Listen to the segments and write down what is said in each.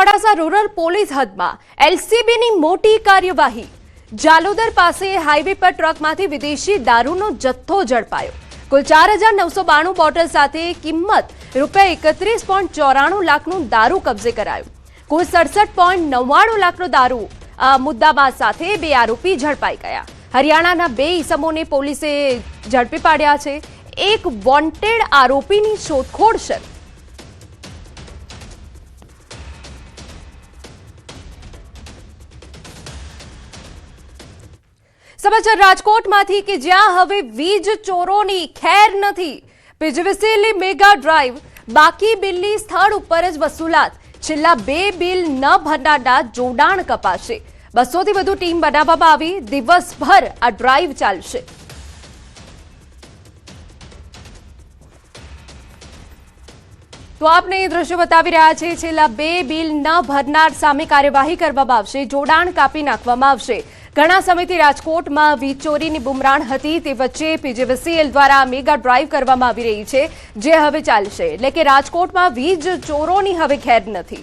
Modasa rural police હદમાં એલસીબીની મોટી કાર્યવાહી। જાલોદર પાસે હાઈવે પર ટ્રકમાંથી વિદેશી દારૂનો જથ્થો ઝડપાયો। કુલ 4992 બોટલ સાથે કિંમત ₹31.94 લાખનું દારૂ કબજે કરાયું। કુલ 67.99 લાખનો દારૂ મુદ્દામાલ સાથે 2 આરોપી ઝડપાઈ ગયા। હરિયાણાના 2 ઇસમોને પોલીસે ઝડપી પાડ્યા છે। એક વોન્ટેડ આરોપીની શોધખોળ શરૂ। समाचार राजकोटमांथी के ज्यां हवे वीज चोरोनी खेर नथी। पीजीवीसीएलनी मेगा ड्राइव बाकी बिलनी स्थळ उपर ज वसूलात। छेल्ला 2 बिल न भरनारना जोडाण कपाशे। 200 થી વધુ ટીમ બનાવવામાં આવી। દિવસભર આ ડ્રાઈવ ચાલશે। तो आपने दृश्य बतावी रह्या छे। छेल्ला 2 बिल न भरनार सामे कार्यवाही करवामां आवशे। जोडाण कापी नाखवामां आवशे। घणा समयथी राजकोटमां वीज चोरीनी बुमराण हती ते वच्चे पीजीवीसीएल द्वारा मेगा ड्राइव करवामां आवी रही छे, जे हवे चालशे। એટલે કે રાજકોટમાં વીજ ચોરોની હવે ખેર નથી।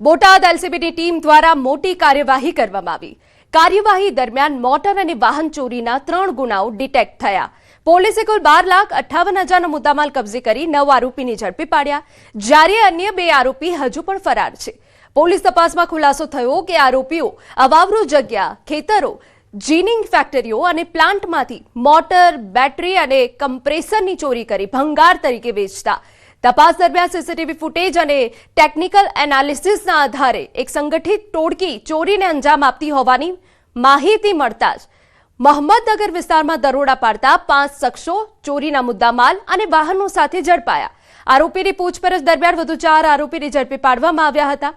બોટાદ એલસીબીની ટીમ દ્વારા મોટી કાર્યવાહી કરવામાં આવી। કાર્યવાહી દરમિયાન મોટર અને વાહન ચોરીના 3 ગુનાઓ ડિટેક્ટ થયા। પોલીસે કુલ 12,58,000નો મુદ્દામાલ કબજે કરી 9 આરોપીને ઝડપી પાડ્યા, જ્યારે અન્ય 2 આરોપી હજુ પણ ફરાર છે। પોલીસ તપાસમાં ખુલાસો થયો કે આરોપીઓ અવાવરૂ જગ્યા, ખેતરો, જીનિંગ ફેક્ટરીઓ અને પ્લાન્ટમાંથી મોટર, બેટરી અને કમ્પ્રેસરની ચોરી કરી ભંગાર તરીકે વેચતા। તપાસ દરમિયાન સીસીટીવી ફૂટેજ અને ટેકનિકલ એનાલિસિસના આધારે એક સંગઠિત ટોળકી ચોરીને અંજામ આપતી હોવાની માહિતી મળતા જ મહમ્મદનગર વિસ્તારમાં દરોડા પાડતા 5 શખ્સો ચોરીના મુદ્દામાલ અને વાહનો સાથે ઝડપાયા। આરોપીની પૂછપરછ દરમિયાન વધુ 4 આરોપીને ઝડપી પાડવામાં આવ્યા હતા।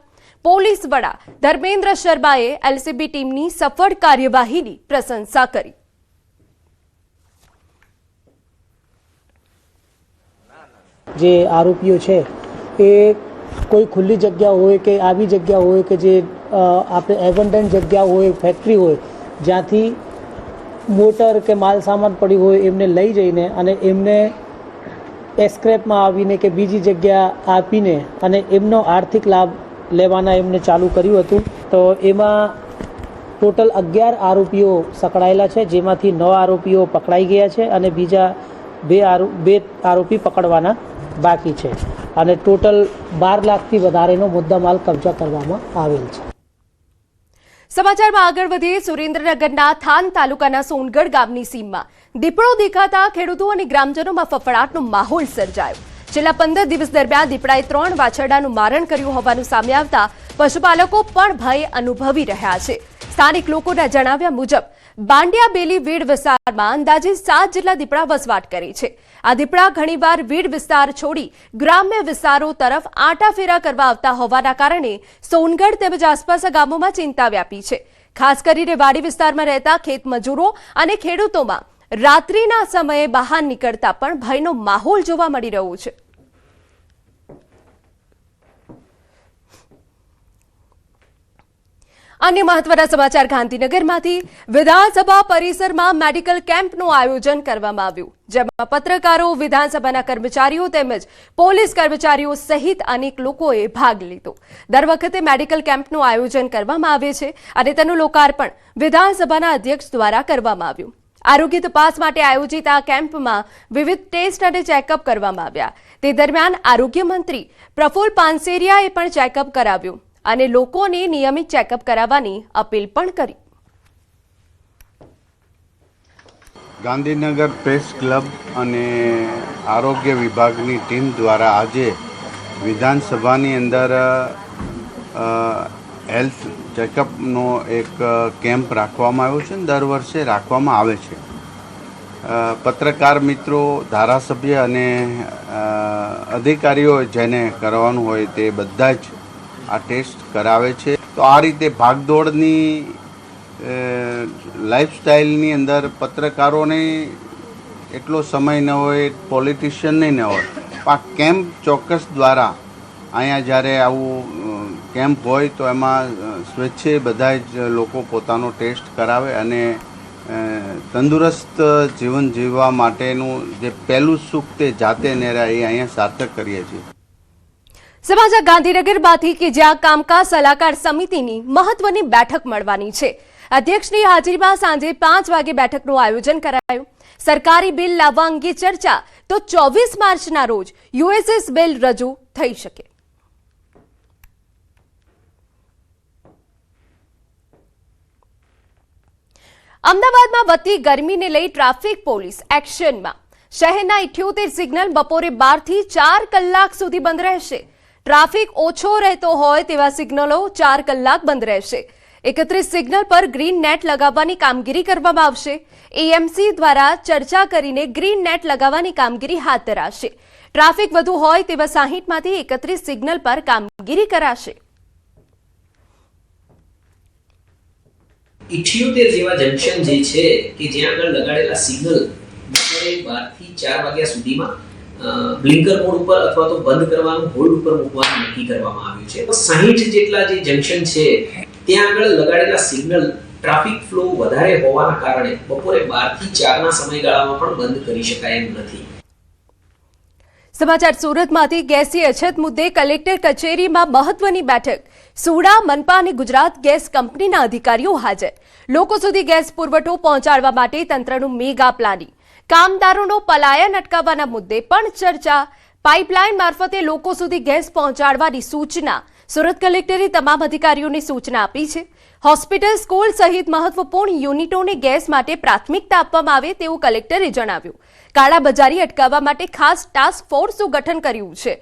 પોલીસ વડા ધર્મેન્દ્ર શર્માએ એલસીબી ટીમની સફળ કાર્યવાહીની પ્રશંસા કરી। જે આરોપીઓ છે એ કોઈ ખુલ્લી જગ્યા હોય કે આવી જગ્યા હોય કે જે આપણે એબન્ડન્ટ જગ્યા હોય, ફેક્ટરી હોય, જ્યાંથી મોટર કે માલ સામાન પડ્યું હોય એમને લઈ જઈને અને એમને એસ્ક્રેપમાં આવીને કે બીજી જગ્યા આપીને અને એમનો આર્થિક લાભ લેવાના એમને ચાલુ કર્યું હતું। તો એમાં ટોટલ 11 આરોપીઓ પકડાયેલા છે, જેમાંથી 9 આરોપીઓ પકડાઈ ગયા છે અને બીજા 2 આરોપી પકડવાના બાકી છે અને ટોટલ 12 લાખથી વધારેનો મુદ્દામાલ કબજા કરવામાં આવેલ છે। સમાચારમાં આગળ વધીએ। સુરેન્દ્રનગરના થાન તાલુકાના સોનગઢ ગામની સીમમાં દીપડો દેખાતા ખેડૂતો અને ગ્રામજનોમાં ફફડાટનો માહોલ સર્જાયો। છેલ્લા 15 દિવસ દરમિયાન દીપડાએ 3 વાછરડાનું મારણ કર્યું હોવાનું સામે આવતા પશુપાલકો પણ ભય અનુભવી રહ્યા છે। સ્થાનિક લોકોના જણાવ્યા મુજબ બાંડિયાબેલી વીડ વિસ્તારમાં અંદાજે 7 જેટલા દીપડા વસવાટ કરે છે। આ દીપડા ઘણીવાર વીડ વિસ્તાર છોડી ગ્રામ્ય વિસ્તારો તરફ આંટાફેરા કરવા આવતા હોવાના કારણે સોનગઢ તેમજ આસપાસના ગામોમાં ચિંતા વ્યાપી છે। ખાસ કરીને વાડી વિસ્તારમાં રહેતા ખેતમજૂરો અને ખેડૂતોમાં રાત્રિના સમયે બહાર નીકળતા પણ ભયનો માહોલ જોવા મળી રહ્યો છે। अन्य महत्वना समाचार गांधीनगरमांथी विधानसभा परिसरमां मेडिकल केम्पनुं आयोजन करवामां आव्युं, जेमां पत्रकारो, विधानसभाना कर्मचारीओ તેમજ પોલીસ કર્મચારીઓ સહિત અનેક લોકોએ ભાગ લીધો। દર વખતે મેડિકલ કેમ્પનું આયોજન કરવામાં આવે છે અને તેનું લોકાર્પણ વિધાનસભાના અધ્યક્ષ દ્વારા કરવામાં આવ્યું। આરોગ્ય તપાસ માટે આયોજિત આ કેમ્પમાં વિવિધ ટેસ્ટ અને ચેકઅપ કરવામાં આવ્યા। તે દરમિયાન આરોગ્ય મંત્રી પ્રફુલ પાનસેરિયાએ પણ ચેકઅપ કરાવ્યું અને લોકોને નિયમિત ચેકઅપ કરાવવાની અપીલ પણ કરી। ગાંધીનગર પ્રેસ ક્લબ અને આરોગ્ય વિભાગની ટીમ દ્વારા આજે વિધાનસભાની અંદર હેલ્થ ચેકઅપનો એક કેમ્પ રાખવામાં આવ્યો છે। દર વર્ષે રાખવામાં આવે છે। પત્રકાર મિત્રો, ધારાસભ્ય અને અધિકારીઓ જેને કરવાનું હોય તે બધા જ આ ટેસ્ટ કરાવે છે। તો આ રીતે ભાગદોડની લાઈફસ્ટાઈલની અંદર પત્રકારોને એટલો સમય ન હોય, પોલિટિશિયનને ન હોય, આ કેમ્પ ચોક્કસ દ્વારા અહીંયા જ્યારે આવું કેમ્પ હોય તો એમાં સ્વેચ્છાએ બધા જ લોકો પોતાનો ટેસ્ટ કરાવે અને તંદુરસ્ત જીવન જીવવા માટેનું જે પહેલું સુખ તે જાતે નેરા એ અહીંયા સાર્થક કરીએ છીએ. સમાચાર ગાંધીનગરમાંથી કે જ્યાં કામકાજ સલાહકાર સમિતિની મહત્વની બેઠક મળવાની છે. અધ્યક્ષની હાજરીમાં સાંજે 5 વાગે બેઠકનું આયોજન કરાયું. સરકારી બિલ લાવવા અંગે ચર્ચા તો 24 માર્ચના રોજ યુએસએસ બિલ રજૂ થઈ શકે. અમદાવાદમાં વધતી ગરમીને લઈ ટ્રાફિક પોલીસ એક્શનમાં. શહેરના 78 સિગ્નલ બપોરે 12 થી 4 કલાક સુધી બંધ રહેશે. ટ્રાફિક ઓછો રહેતો હોય તેવા સિગ્નલો 4 કલાક બંધ રહેશે. 31 સિગ્નલ પર ગ્રીન નેટ લગાવવાની કામગીરી કરવામાં આવશે. એએમસી દ્વારા ચર્ચા કરીને ગ્રીન નેટ લગાવવાની કામગીરી હાથ ધરાશે. ટ્રાફિક વધુ હોય તેવા 60માંથી 31 સિગ્નલ પર કામગીરી કરાશે. 78 જેવા જંકશન જે છે કે જ્યાં આગળ લગાડેલા સિગ્નલ બપોરે 12 થી 4 વાગ્યા સુધીમાં બ્લિંકર મોડ ઉપર અથવા તો બંધ કરવાનું હોલ્ડ ઉપર મૂકવાનું નક્કી કરવામાં આવ્યું છે. તો 60 જેટલા જે જંકશન છે ત્યાં આગળ લગાડેલા સિગ્નલ ટ્રાફિક ફ્લો વધારે હોવાના કારણે બપોરે 12 થી 4 ના સમયગાળામાં પણ બંધ કરી શકાય એમ નથી. સમાચાર સુરતમાંથી ગેસની અછત મુદ્દે કલેક્ટર કચેરીમાં મહત્વની બેઠક. સુડા, મનપા અને ગુજરાત ગેસ કંપનીના અધિકારીઓ હાજર. લોકો સુધી ગેસ પુરવઠો પહોંચાડવા માટે તંત્રનું મેગા પ્લાનિંગ. કામદારોનો પલાયન અટકાવવાના મુદ્દે પણ ચર્ચા. પાઇપલાઇન મારફતે લોકો સુધી ગેસ પહોંચાડવાની સૂચના. સુરત કલેક્ટરે તમામ અધિકારીઓને સૂચના આપી છે. હોસ્પિટલ, સ્કૂલ સહિત મહત્વપૂર્ણ યુનિટોને ગેસ માટે પ્રાથમિકતા આપવામાં આવે તેવું કલેક્ટરે જણાવ્યું. કાળાબજારી અટકાવવા માટે ખાસ ટાસ્ક ફોર્સનું ગઠન કર્યું છે.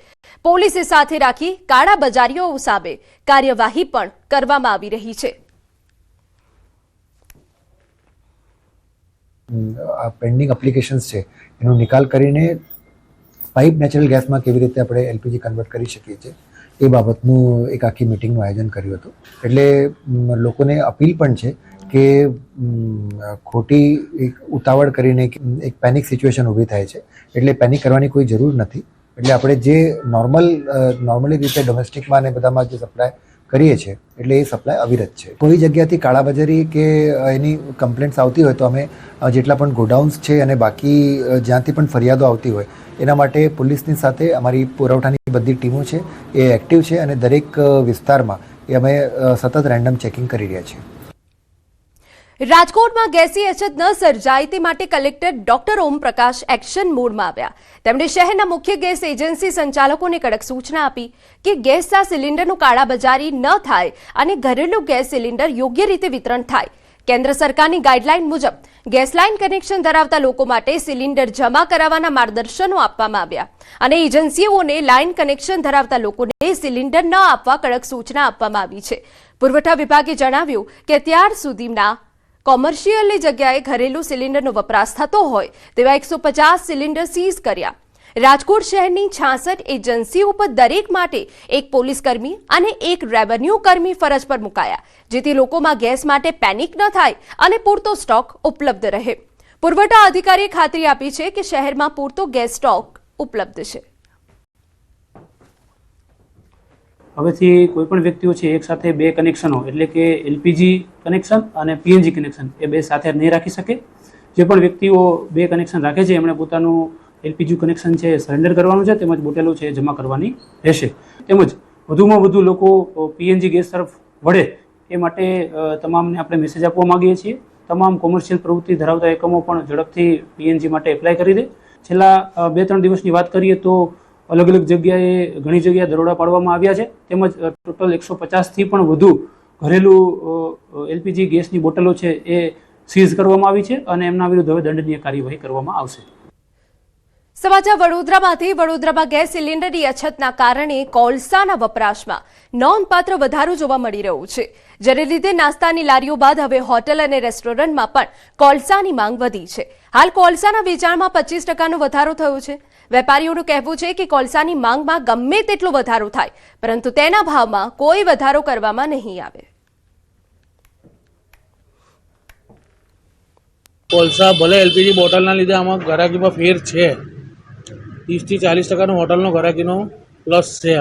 પોલીસે સાથે રાખી કાળાબજારીઓ સામે કાર્યવાહી પણ કરવામાં આવી રહી છે. આ પેન્ડિંગ એપ્લિકેશન્સ છે એનો નિકાલ કરીને પાઇપ નેચરલ ગેસમાં કેવી રીતે આપણે એલપીજી કન્વર્ટ કરી શકીએ છીએ એ બાબતનું એક આખી મિટિંગનું આયોજન કર્યું હતું. એટલે લોકોને અપીલ પણ છે કે ખોટી ઉતાવળ કરીને એક પેનિક સિચ્યુએશન ઊભી થાય છે. એટલે પેનિક કરવાની કોઈ જરૂર નથી. એટલે આપણે જે નોર્મલી રીતે ડોમેસ્ટિકમાં ને બધામાં જે સપ્લાય કરીએ છીએ એટલે એ સપ્લાય અવિરત છે. કોઈ જગ્યાથી કાળાબજારી કે એની કમ્પ્લેન્ટ્સ આવતી હોય તો અમે જેટલા પણ ગોડાઉન્સ છે અને બાકી જ્યાંથી પણ ફરિયાદો આવતી હોય એના માટે પોલીસની સાથે અમારી પુરવઠાની બધી ટીમો છે એ એક્ટિવ છે અને દરેક વિસ્તારમાં એ અમે સતત રેન્ડમ ચેકિંગ કરી રહ્યા છીએ. રાજકોટમાં ગેસની અછત ન સર્જાય તે માટે કલેક્ટર ડોક્ટર ઓમપ્રકાશ એક્શન મોડમાં આવ્યા. તેમણે શહેરના મુખ્ય ગેસ એજન્સી સંચાલકોને કડક સૂચના આપી કે ગેસના સિલિન્ડરનું કાળાબજારી ન થાય અને ઘરેલું ગેસ સિલિન્ડર યોગ્ય રીતે વિતરણ થાય. કેન્દ્ર સરકારની ગાઈડલાઈન મુજબ ગેસ લાઇન કનેક્શન ધરાવતા લોકો માટે સિલિન્ડર જમા કરાવવાના માર્ગદર્શનો આપવામાં આવ્યા અને એજન્સીઓને લાઇન કનેક્શન ધરાવતા લોકોને સિલિન્ડર ન આપવા કડક સૂચના આપવામાં આવી છે. પુરવઠા વિભાગે જણાવ્યું કે અત્યાર સુધીના કોમર્શિયલની જગ્યાએ ઘરેલું સિલિન્ડરનો વપરાશ થતો હોય તેવા 150 સિલિન્ડર સીઝ કર્યા. રાજકોટ શહેરની 66 એજન્સીઓ પર દરેક માટે એક પોલીસકર્મી અને એક રેવન્યુ કર્મી ફરજ પર મુકાયા, જેથી લોકોમાં ગેસ માટે પેનિક ન થાય અને પૂરતો સ્ટોક ઉપલબ્ધ રહે. પુરવઠા અધિકારીએ ખાતરી આપી છે કે શહેરમાં પૂરતો ગેસ સ્ટોક ઉપલબ્ધ છે. હવેથી કોઈપણ વ્યક્તિઓ છે એક સાથે બે કનેક્શનો એટલે કે એલપીજી કનેક્શન અને પીએનજી કનેક્શન એ બે સાથે નહીં રાખી શકે. જે પણ વ્યક્તિઓ બે કનેક્શન રાખે છે એમણે પોતાનું એલપીજી કનેક્શન છે સરેન્ડર કરવાનું છે, તેમજ બોટેલો છે જમા કરવાની રહેશે. તેમજ વધુમાં વધુ લોકો પીએનજી ગેસ તરફ વળે એ માટે તમામને આપણે મેસેજ આપવા માગીએ છીએ. તમામ કોમર્શિયલ પ્રવૃત્તિ ધરાવતા એકમો પણ ઝડપથી પીએનજી માટે એપ્લાય કરી દે. છેલ્લા 2-3 દિવસની વાત કરીએ તો અલગ અલગ જગ્યાએ ઘણી જગ્યાએ દરોડા પાડવામાં આવ્યા છે. તેમજ ટોટલ 150થી પણ વધુ ઘરેલું એલપીજી ગેસની બોટલો છે એ સીઝ કરવામાં આવી છે અને એમના વિરુદ્ધ હવે દંડનીય કાર્યવાહી કરવામાં આવશે. સમાચાર વડોદરામાંથી. વડોદરામાં ગેસ સિલિન્ડરની અછતના કારણે કોલસાના વપરાશમાં નોંધપાત્ર વધારો જોવા મળી રહ્યો છે, જેને લીધે નાસ્તાની લારીઓ બાદ હવે હોટલ અને રેસ્ટોરન્ટમાં પણ કોલસાની માંગ વધી છે. હાલ કોલસાના વેચાણમાં 25% વધારો થયો છે. વેપારીઓનું કહેવું છે કે કોલસાની માંગમાં ગમે તેટલો વધારો થાય, પરંતુ તેના ભાવમાં કોઈ વધારો કરવામાં નહીં આવે. કોલસા ભલે એલપીજી બોટલના લીધે આમાં ગ્રાહકીમાં ફેર છે, 30 થી 40% હોટલનો ગ્રાહકીનો પ્લસ છે.